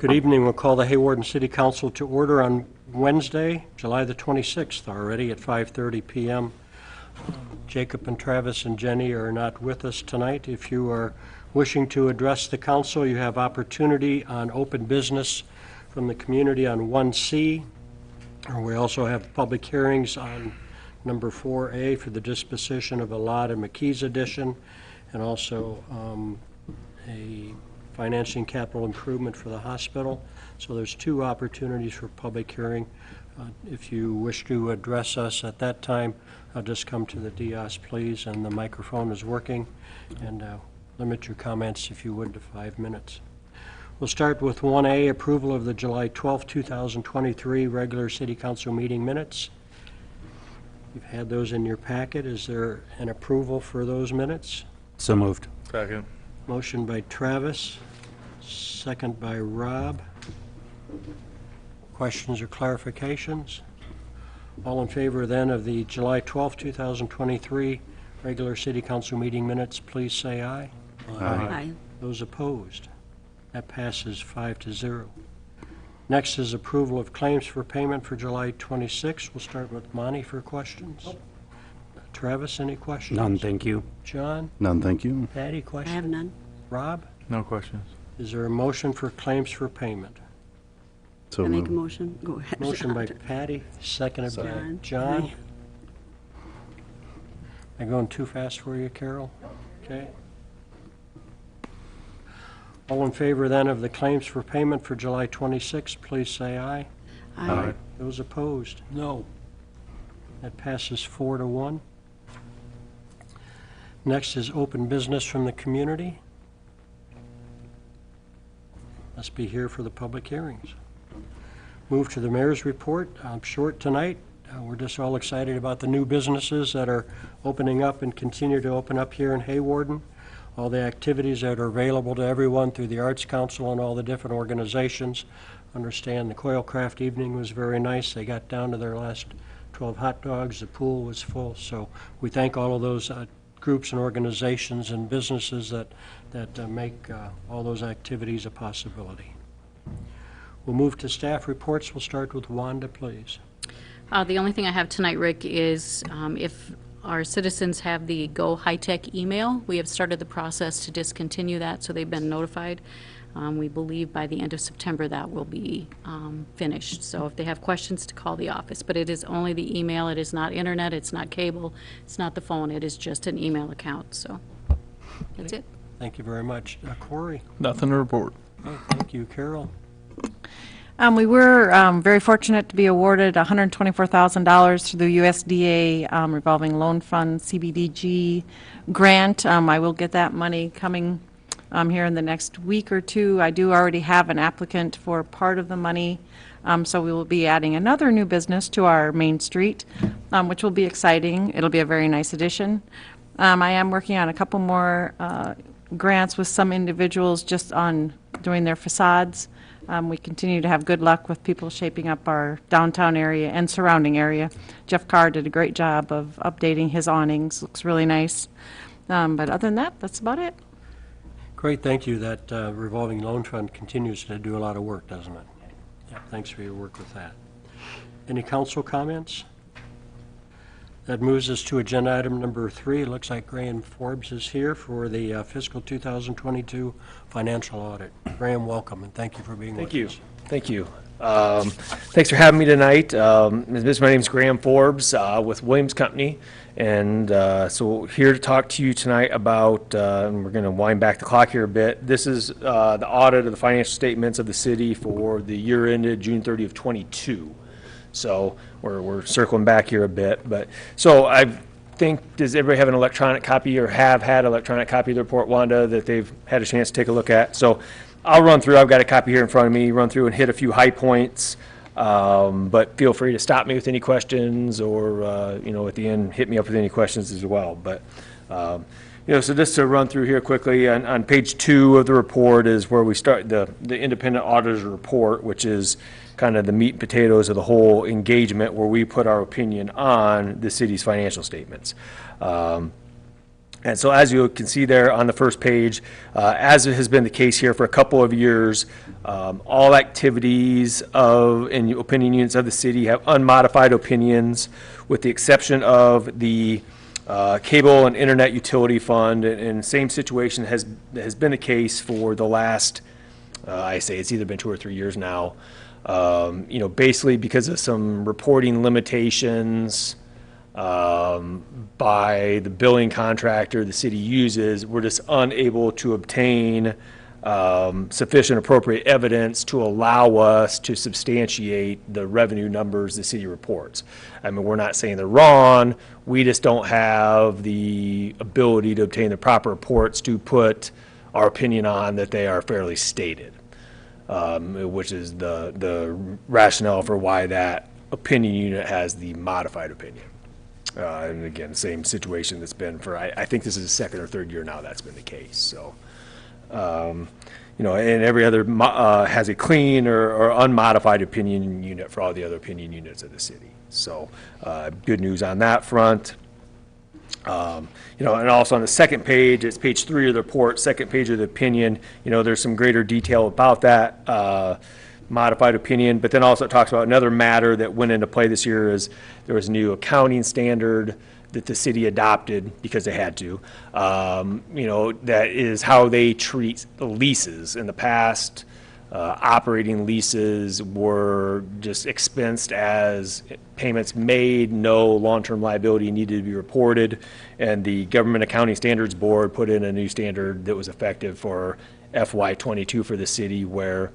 Good evening. We'll call the Hawarden City Council to order on Wednesday, July the 26th already at 5:30 p.m. Jacob and Travis and Jenny are not with us tonight. If you are wishing to address the council, you have opportunity on open business from the community on 1C. We also have public hearings on number 4A for the disposition of a lot in McKee's Edition, and also a financing capital improvement for the hospital. So there's two opportunities for public hearing. If you wish to address us at that time, just come to the dais, please, and the microphone is working. And limit your comments, if you would, to 5 minutes. We'll start with 1A, approval of the July 12, 2023 regular City Council meeting minutes. You've had those in your packet. Is there an approval for those minutes? So moved. Second. Motion by Travis, second by Rob. Questions or clarifications? All in favor then of the July 12, 2023 regular City Council meeting minutes, please say aye. Aye. Those opposed? That passes 5-0. Next is approval of claims for payment for July 26. We'll start with Monty for questions. Travis, any questions? None, thank you. John? None, thank you. Patty, I questions? have none. Rob? No questions. Is there a motion for claims for payment? So I make a moved. motion. Go ahead. Motion by Patty, seconded by John. John. Aye. Am I going too fast for you, Carol? Okay. All in favor then of the claims for payment for July 26, please say aye. Aye. Those opposed? No. That passes 4-1. Next is open business from the community. Must be here for the public hearings. Move to the mayor's report. I'm short tonight. We're just all excited about the new businesses that are opening up and continue to open up here in Hawarden. All the activities that are available to everyone through the Arts Council and all the different organizations. Understand the Coil Craft evening was very nice. They got down to their last 12 hot dogs. The pool was full. So we thank all of those groups and organizations and businesses that make all those activities a possibility. We'll move to staff reports. We'll start with Wanda, please. The only thing I have tonight, Rick, is if our citizens have the Go High Tech email, we have started the process to discontinue that, so they've been notified. We believe by the end of September that will be finished. So if they have questions, to call the office. But it is only the email. It is not internet. It's not cable. It's not the phone. It is just an email account. So that's it. Thank you very much. Corey? Nothing to report. Okay, thank you. Carol? We were very fortunate to be awarded $124,000 through the USDA Revolving Loan Fund CBDG grant. I will get that money coming here in the next week or two. I do already have an applicant for part of the money, so we will be adding another new business to our main street, which will be exciting. It'll be a very nice addition. I am working on a couple more grants with some individuals just on doing their facades. We continue to have good luck with people shaping up our downtown area and surrounding area. Jeff Carr did a great job of updating his awnings. Looks really nice. But other than that, that's about it. Great, thank you. That revolving loan fund continues to do a lot of work, doesn't it? Yeah, thanks for your work with that. Any council comments? That moves us to agenda item number 3. It looks like Graham Forbes is here for the fiscal 2022 financial audit. Graham, welcome, and thank you for being with us. Thank you. Thanks for having me tonight. My name is Graham Forbes with Williams Company, and so here to talk to you tonight about, and we're going to wind back the clock here a bit. This is the audit of the financial statements of the city for the year ended June 30 of 22. So we're circling back here a bit, but so I think, does everybody have an electronic copy or have had an electronic copy of the report, Wanda, that they've had a chance to take a look at? So I'll run through. I've got a copy here in front of me. Run through and hit a few high points, but feel free to stop me with any questions, or at the end hit me up with any questions as well. But so just to run through here quickly, on page 2 of the report is where we start the independent auditor's report, which is kind of the meat and potatoes of the whole engagement, where we put our opinion on the city's financial statements. And so as you can see there on the first page, as it has been the case here for a couple of years, all activities in opinion units of the city have unmodified opinions, with the exception of the cable and internet utility fund. And same situation has been the case for the last, I say it's either been 2 or 3 years now. Basically because of some reporting limitations by the billing contractor the city uses, we're just unable to obtain sufficient appropriate evidence to allow us to substantiate the revenue numbers the city reports. I mean, we're not saying they're wrong, we just don't have the ability to obtain the proper reports to put our opinion on that they are fairly stated, which is the rationale for why that opinion unit has the modified opinion. And again, same situation that's been for, I think this is the second or third year now that's been the case. So, and every other has a clean or unmodified opinion unit for all the other opinion units of the city. So, good news on that front. And also on the second page, it's page 3 of the report, second page of the opinion, there's some greater detail about that modified opinion, but then also it talks about another matter that went into play this year is there was a new accounting standard that the city adopted because they had to, that is how they treat the leases. In the past, operating leases were just expensed as payments made, no long-term liability needed to be reported, and the Government Accounting Standards Board put in a new standard that was effective for FY22 for the city where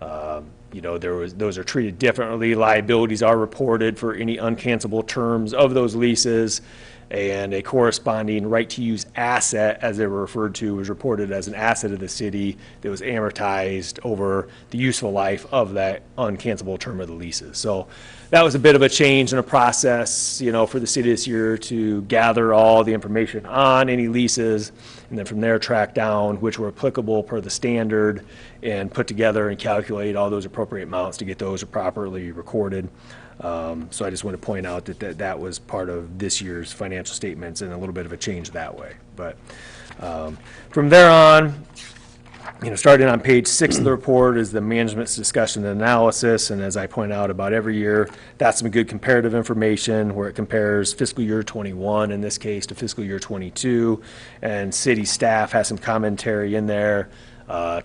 those are treated differently. Liabilities are reported for any uncancelable terms of those leases, and a corresponding right-to-use asset, as they were referred to, was reported as an asset of the city that was amortized over the useful life of that uncancelable term of the leases. So that was a bit of a change in a process, for the city this year to gather all the information on any leases, and then from there track down which were applicable per the standard and put together and calculate all those appropriate amounts to get those properly recorded. So I just want to point out that was part of this year's financial statements and a little bit of a change that way. But from there on, starting on page 6 of the report is the management's discussion and analysis. And as I point out about every year, that's some good comparative information where it compares fiscal year 21, in this case, to fiscal year 22. And city staff has some commentary in there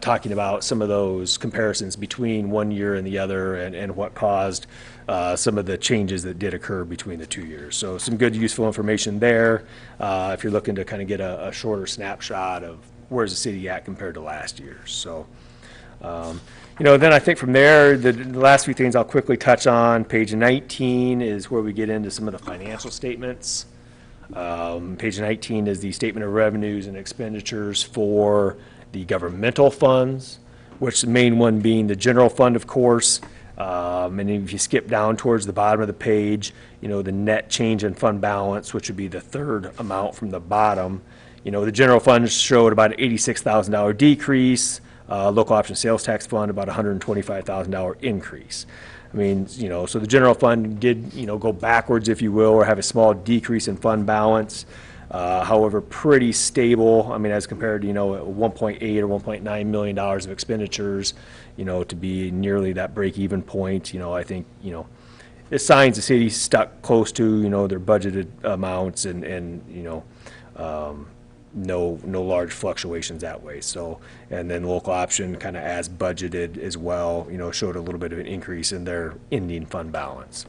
talking about some of those comparisons between one year and the other and what caused some of the changes that did occur between the 2 years. So some good useful information there if you're looking to kind of get a shorter snapshot of where's the city at compared to last year. So, then I think from there, the last few things I'll quickly touch on. Page 19 is where we get into some of the financial statements. Page 19 is the statement of revenues and expenditures for the governmental funds, which the main one being the general fund, of course. And if you skip down towards the bottom of the page, the net change in fund balance, which would be the third amount from the bottom. The general fund showed about an $86,000 decrease, local option sales tax fund about $125,000 increase. I mean, so the general fund did, go backwards, if you will, or have a small decrease in fund balance. However, pretty stable. I mean, as compared to, $1.8 or $1.9 million of expenditures, to be nearly that break-even point, I think, it signs the city stuck close to, their budgeted amounts and no large fluctuations that way. So, and then local option kind of as budgeted as well, showed a little bit of an increase in their ending fund balance.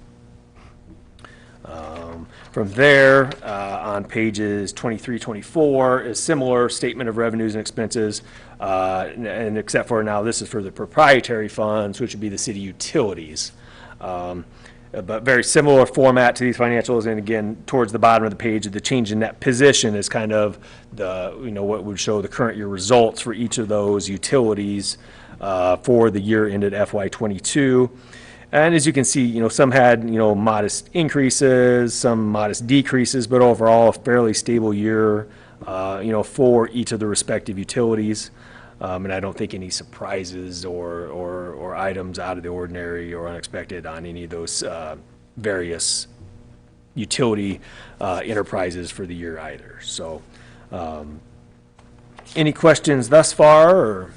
From there, on pages 23, 24, is similar statement of revenues and expenses, and except for now, this is for the proprietary funds, which would be the city utilities. But very similar format to these financials, and again, towards the bottom of the page, the change in net position is kind of the, what would show the current year results for each of those utilities for the year ended FY22. And as you can see, some had, modest increases, some modest decreases, but overall a fairly stable year, for each of the respective utilities. And I don't think any surprises or items out of the ordinary or unexpected on any of those various utility enterprises for the year either. So Any questions thus far, or?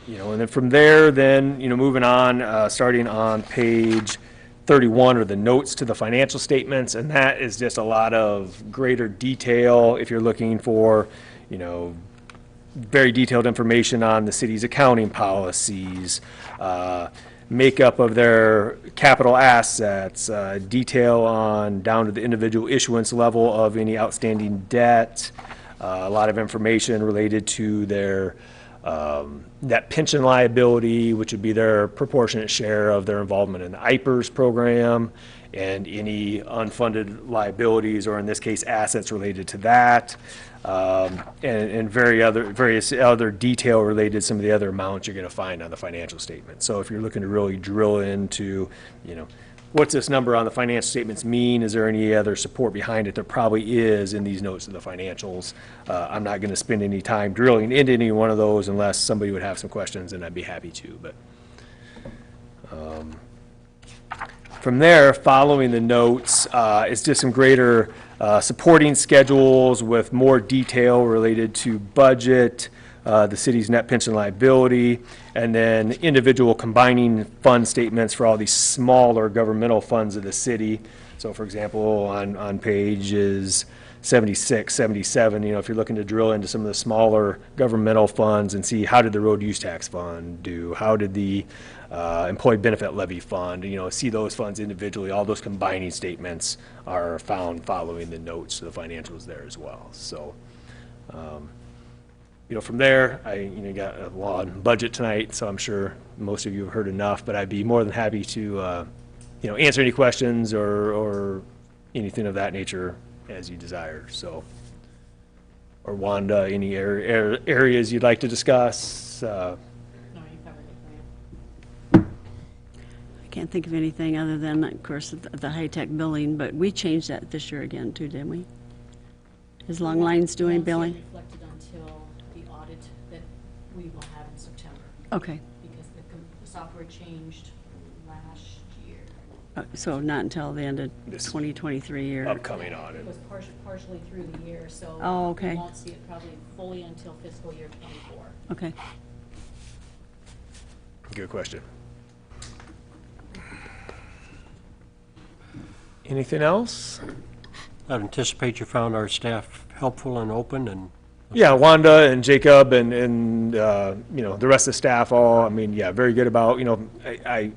And then from there, then, moving on, starting on page 31 are the notes to the financial statements, and that is just a lot of greater detail if you're looking for, very detailed information on the city's accounting policies, makeup of their capital assets, detail on down to the individual issuance level of any outstanding debt, a lot of information related to their that pension liability, which would be their proportionate share of their involvement in the IPERS program, and any unfunded liabilities, or in this case, assets related to that, and various other detail related to some of the other amounts you're going to find on the financial statement. So if you're looking to really drill into, what's this number on the financial statements mean? Is there any other support behind it? There probably is in these notes of the financials. I'm not going to spend any time drilling into any one of those unless somebody would have some questions, and I'd be happy to. But from there, following the notes, it's just some greater supporting schedules with more detail related to budget, the city's net pension liability, and then individual combining fund statements for all these smaller governmental funds of the city. So for example, on pages 76, 77, if you're looking to drill into some of the smaller governmental funds and see how did the road use tax fund do, how did the employee benefit levy fund, see those funds individually, all those combining statements are found following the notes to the financials there as well. So, from there, I got a long budget tonight, so I'm sure most of you have heard enough, but I'd be more than happy to, answer any questions or anything of that nature as you desire. So, or Wanda, any areas you'd like to discuss? No, you covered it, Graham. I can't think of anything other than, of course, the high-tech billing, but we changed that this year again too, didn't we? Is Long Lines doing billing? It won't get reflected until the audit that we will have in September, Okay, because the software changed last year. so not until the end of This 2023 year. Upcoming audit. It was partially through the year, so Oh, okay. we won't see it probably fully until fiscal year '24. Okay. Good question. Anything else? I anticipate you found our staff helpful and open, and Yeah, Wanda and Jacob and the rest of the staff all, very good about, I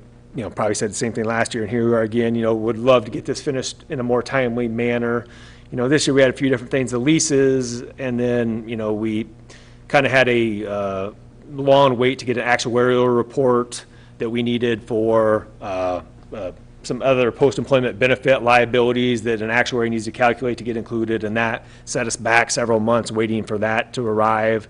probably said the same thing last year, and here we are again, would love to get this finished in a more timely manner. This year we had a few different things, the leases, and then, we kind of had a long wait to get an actuarial report that we needed for some other post-employment benefit liabilities that an actuary needs to calculate to get included, and that set us back several months waiting for that to arrive.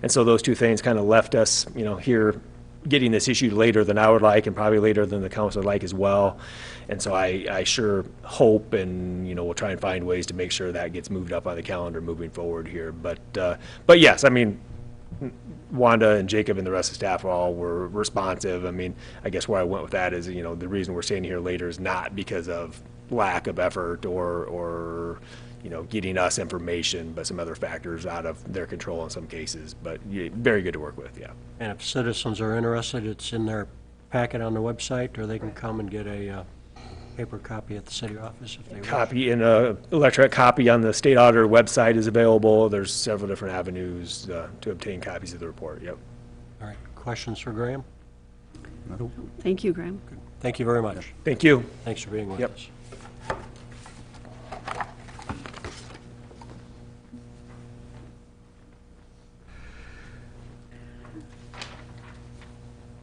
And so those two things kind of left us, here getting this issued later than I would like, and probably later than the council would like as well. And so I sure hope, and, we'll try and find ways to make sure that gets moved up on the calendar moving forward here. But yes, Wanda and Jacob and the rest of the staff all were responsive. I guess where I went with that is, the reason we're staying here later is not because of lack of effort or getting us information, but some other factors out of their control in some cases. But yeah, very good to work with, yeah. and if citizens are interested, it's in their packet on the website, or they can come and get a paper copy at the city office if they wish. Copy in a electronic copy on the state auditor website is available. There's several different avenues to obtain copies of the report, yep. All right, questions for Graham? Thank you, Graham. Thank you very much. Thank you. Thanks for being with Yep. us.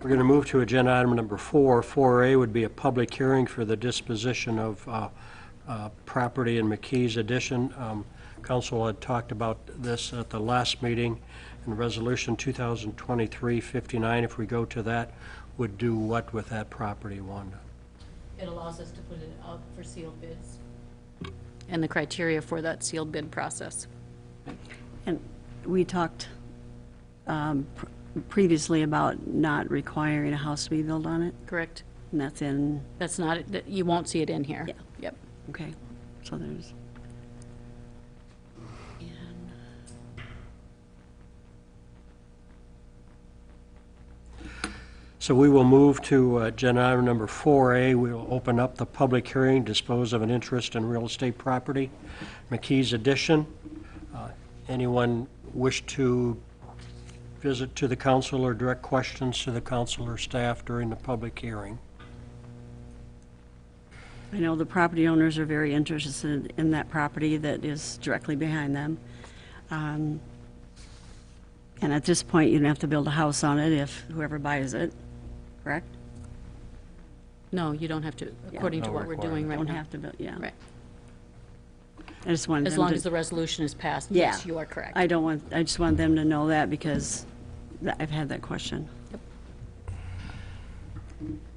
We're going to move to agenda item number 4. 4A would be a public hearing for the disposition of property in McKee's addition. Council had talked about this at the last meeting, and Resolution 2023-59, if we go to that, would do what with that property, Wanda? It allows us to put it out for sealed bids. And the criteria for that sealed bid process. And we talked previously about not requiring a house to be built on it, Correct? and that's in, That's not, you won't see it in here. Yeah. Yep. okay, so there's, So we will move to agenda item number 4A. We will open up the public hearing, dispose of an interest in real estate property, McKee's Addition. Anyone wish to visit to the council or direct questions to the council or staff during the public hearing? I know the property owners are very interested in that property that is directly behind them. And at this point, you don't have to build a house on it if whoever buys it, correct? No, you don't have to, according to No what we're doing right Don't now. have to build, yeah. Right. I just wanted As them long to- as the resolution is passed, Yeah. yes, you are correct. I just want them to know that because I've had that question.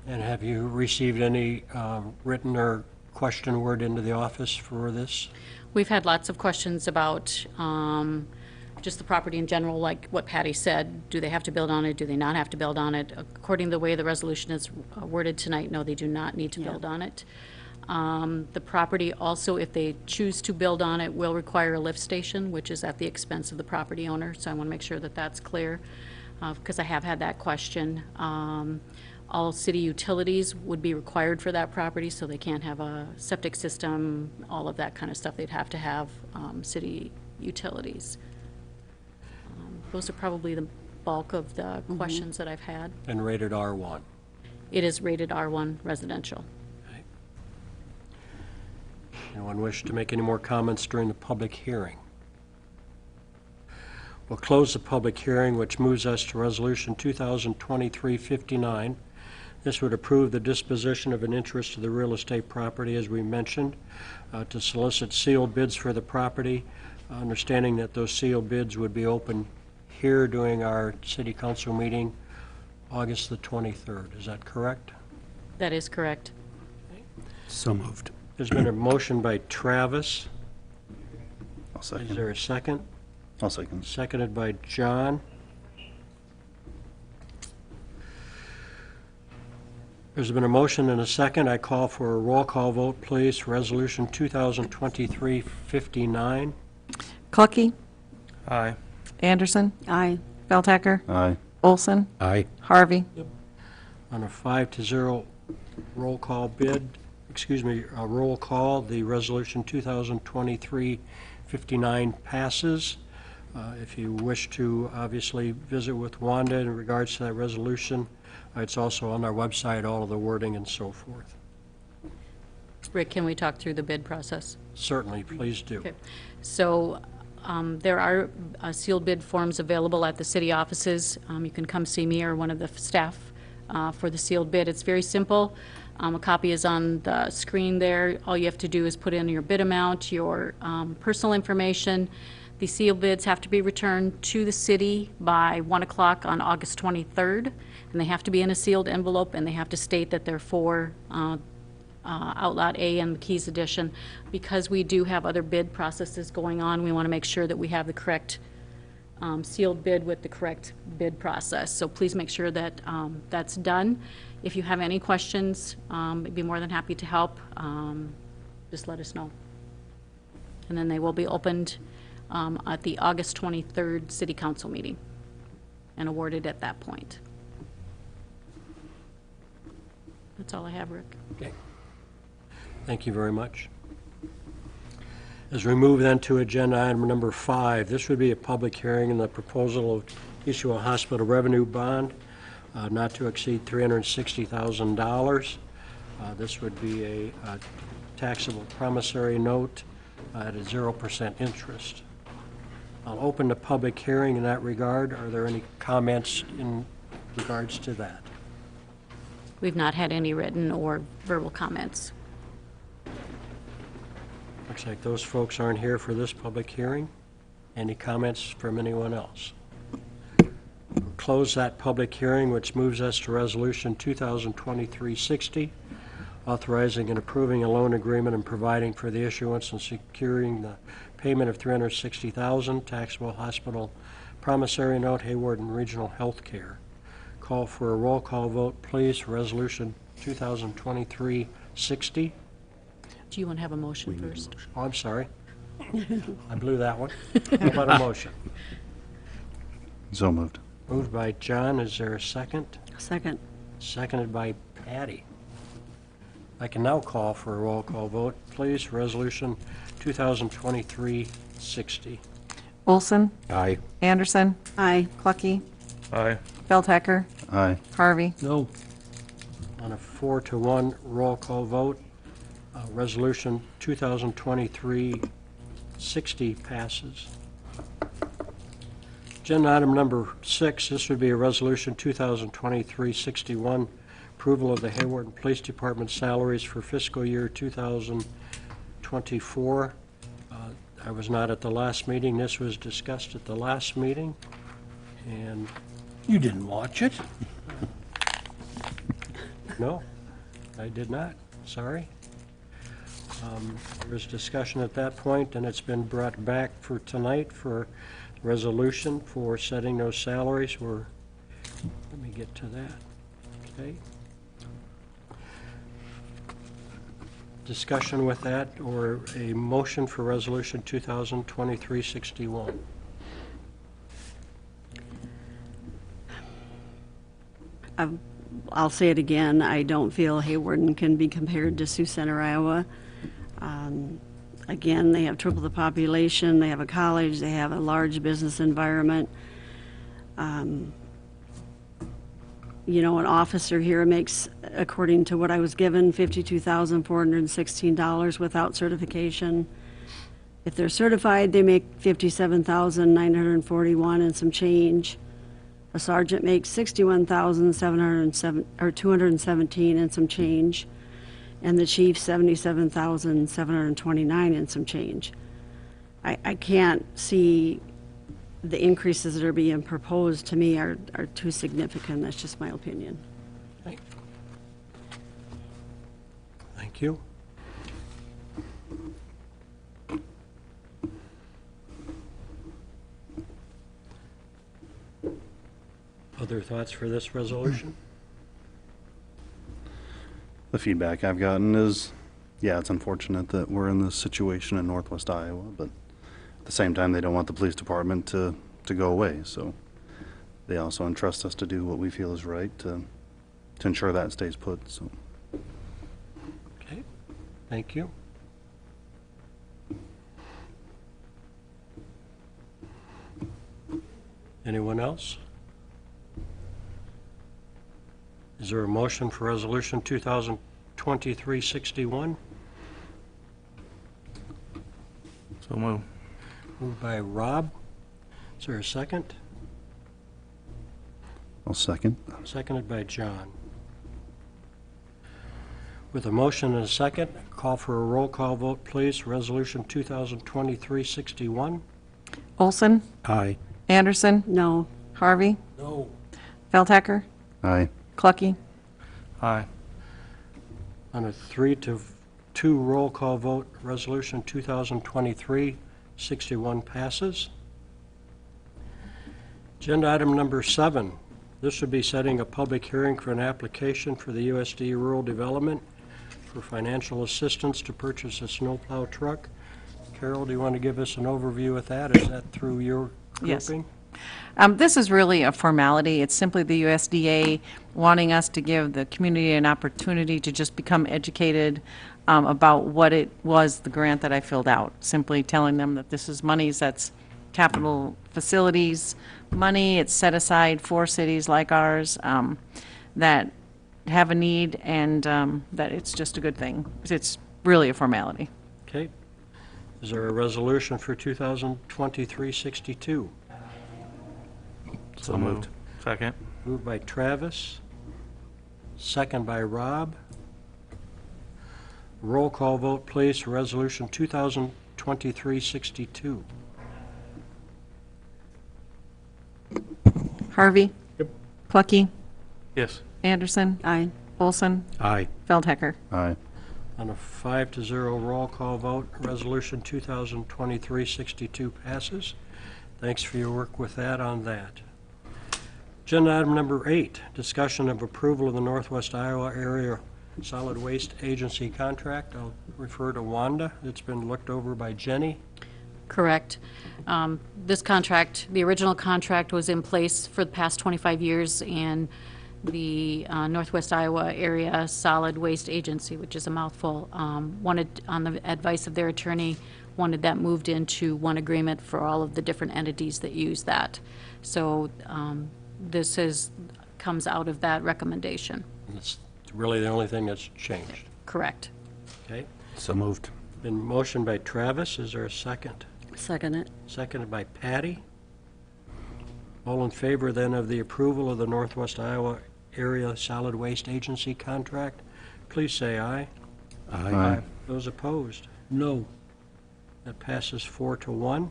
And have you received any written or question word into the office for this? We've had lots of questions about just the property in general, like what Patty said. Do they have to build on it? Do they not have to build on it? According to the way the resolution is worded tonight, no, they do not need to build on it. The property also, if they choose to build on it, will require a lift station, which is at the expense of the property owner. So I want to make sure that that's clear, because I have had that question. All city utilities would be required for that property, so they can't have a septic system, all of that kind of stuff. They'd have to have city utilities. Those are probably the bulk of the questions that I've had. And rated R1. It is rated R1 residential. Anyone wish to make any more comments during the public hearing? We'll close the public hearing, which moves us to Resolution 2023-59. This would approve the disposition of an interest of the real estate property, as we mentioned, to solicit sealed bids for the property, understanding that those sealed bids would be open here during our city council meeting, August the 23rd. Is that correct? That is correct. So moved. There's been a motion by Travis. I'll Is second. there a second? I'll second. Seconded by John. There's been a motion and a second. I call for a roll call vote, please. Resolution 2023-59. Clucky, Aye. Anderson, Aye. Beltacker, Aye. Olson, Aye. Harvey. On a 5-0 roll call roll call, the resolution 2023-59 passes. If you wish to obviously visit with Wanda in regards to that resolution, it's also on our website, all of the wording and so forth. Rick, can we talk through the bid process? Certainly, please do. Okay. So there are sealed bid forms available at the city offices. You can come see me or one of the staff for the sealed bid. It's very simple. A copy is on the screen there. All you have to do is put in your bid amount, your personal information. The sealed bids have to be returned to the city by 1 o'clock on August 23rd, and they have to be in a sealed envelope, and they have to state that they're for Outlot A and McKee's Addition. Because we do have other bid processes going on, we want to make sure that we have the correct sealed bid with the correct bid process. So please make sure that that's done. If you have any questions, I'd be more than happy to help. Just let us know. And then they will be opened at the August 23rd City Council meeting and awarded at that point. That's all I have, Rick. Okay. Thank you very much. As we move then to agenda item number 5, this would be a public hearing in the proposal of issue a hospital revenue bond not to exceed $360,000. This would be a taxable promissory note at a 0% interest. I'll open the public hearing in that regard. Are there any comments in regards to that? We've not had any written or verbal comments. Looks like those folks aren't here for this public hearing. Any comments from anyone else? We'll close that public hearing, which moves us to Resolution 2023-60, authorizing and approving a loan agreement and providing for the issuance and securing the payment of $360,000 taxable hospital promissory note, Hawarden Regional Healthcare. Call for a roll call vote, please. Resolution 2023-60. Do you want to have a motion first? Oh, I'm sorry. I blew that one. How about a motion? So moved. Moved by John. Is there a second? Second. seconded by Patty. I can now call for a roll call vote, please. Resolution 2023-60. Olson, Aye. Anderson, Aye. Clucky, Aye. Feldhecker, Aye. Harvey. No. On a 4-to-1 roll call vote, Resolution 2023-60 passes. Agenda item number 6, this would be a resolution 2023-61, approval of the Hawarden Police Department salaries for fiscal year 2024. I was not at the last meeting. This was discussed at the last meeting, and You didn't watch it? no, I did not. Sorry. There was discussion at that point, and it's been brought back for tonight for resolution for setting those salaries. Let me get to that. Okay. Discussion with that, or a motion for resolution 2023-61. I'll say it again, I don't feel Hawarden can be compared to Sioux Center, Iowa. Again, they have triple the population, they have a college, they have a large business environment. You know, an officer here makes, according to what I was given, $52,416 without certification. If they're certified, they make $57,941 and some change. A sergeant makes $61,217 and some change, and the chief $77,729 and some change. I can't see the increases that are being proposed to me are too significant. That's just my opinion. Okay. Thank you. Other thoughts for this resolution? The feedback I've gotten is, yeah, it's unfortunate that we're in this situation in Northwest Iowa, but at the same time, they don't want the police department to go away, so they also entrust us to do what we feel is right to ensure that stays put, so. Okay, thank you. Anyone else? Is there a motion for resolution 2023-61? So move. Moved by Rob. Is there a second? I'll second. Seconded by John. With a motion and a second, call for a roll call vote, please. Resolution 2023-61. Olson, Aye. Anderson, No. Harvey, No. Feldhecker, Aye. Clucky. Aye. On a 3-to-2 roll call vote, resolution 2023-61 passes. Agenda item number 7. This would be setting a public hearing for an application for the USD Rural Development for financial assistance to purchase a snowplow truck. Carol, do you want to give us an overview of that? Is that through your Yes. grouping? This is really a formality. It's simply the USDA wanting us to give the community an opportunity to just become educated about what it was, the grant that I filled out. Simply telling them that this is monies that's capital facilities money. It's set aside for cities like ours that have a need, and that it's just a good thing. It's really a formality. Okay. Is there a resolution for 2023-62? So moved. Second. Moved by Travis, second by Rob. Roll call vote, please, for resolution 2023-62. Harvey? Yep. Clucky? Yes. Anderson? Aye. Olson? Aye. Feldhecker? Aye. On a 5-0 roll call vote, resolution 2023-62 passes. Thanks for your work with that on that. Agenda item number 8, discussion of approval of the Northwest Iowa Area Solid Waste Agency contract. I'll refer to Wanda. It's been looked over by Jenny. Correct. This contract, the original contract was in place for the past 25 years, and the Northwest Iowa Area Solid Waste Agency, which is a mouthful, wanted, on the advice of their attorney, wanted that moved into one agreement for all of the different entities that use that. So this comes out of that recommendation. It's really the only thing that's changed. Correct. Okay? So moved. Been motioned by Travis. Is there a second? Second it. Seconded by Patty. All in favor then of the approval of the Northwest Iowa Area Solid Waste Agency contract, please say aye. Aye. Those opposed? No. That passes 4-1.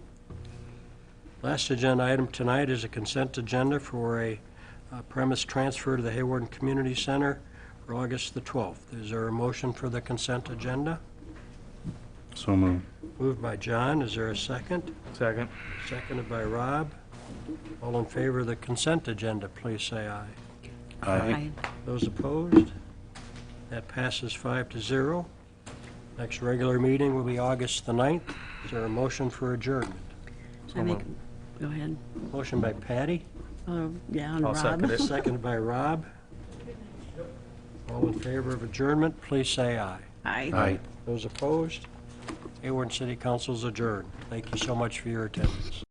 Last agenda item tonight is a consent agenda for a premise transfer to the Hawarden Community Center for August the 12th. Is there a motion for the consent agenda? So moved. Moved by John. Is there a second? Second. Seconded by Rob. All in favor of the consent agenda, please say aye. Aye. Those opposed? That passes 5-0. Next regular meeting will be August the 9th. Is there a motion for adjournment? I make, go ahead. Motion by Patty, Oh, yeah, and I'll Rob. second it. seconded by Rob. All in favor of adjournment, please say aye. Aye. Those opposed? Hawarden City Council's adjourned. Thank you so much for your attendance.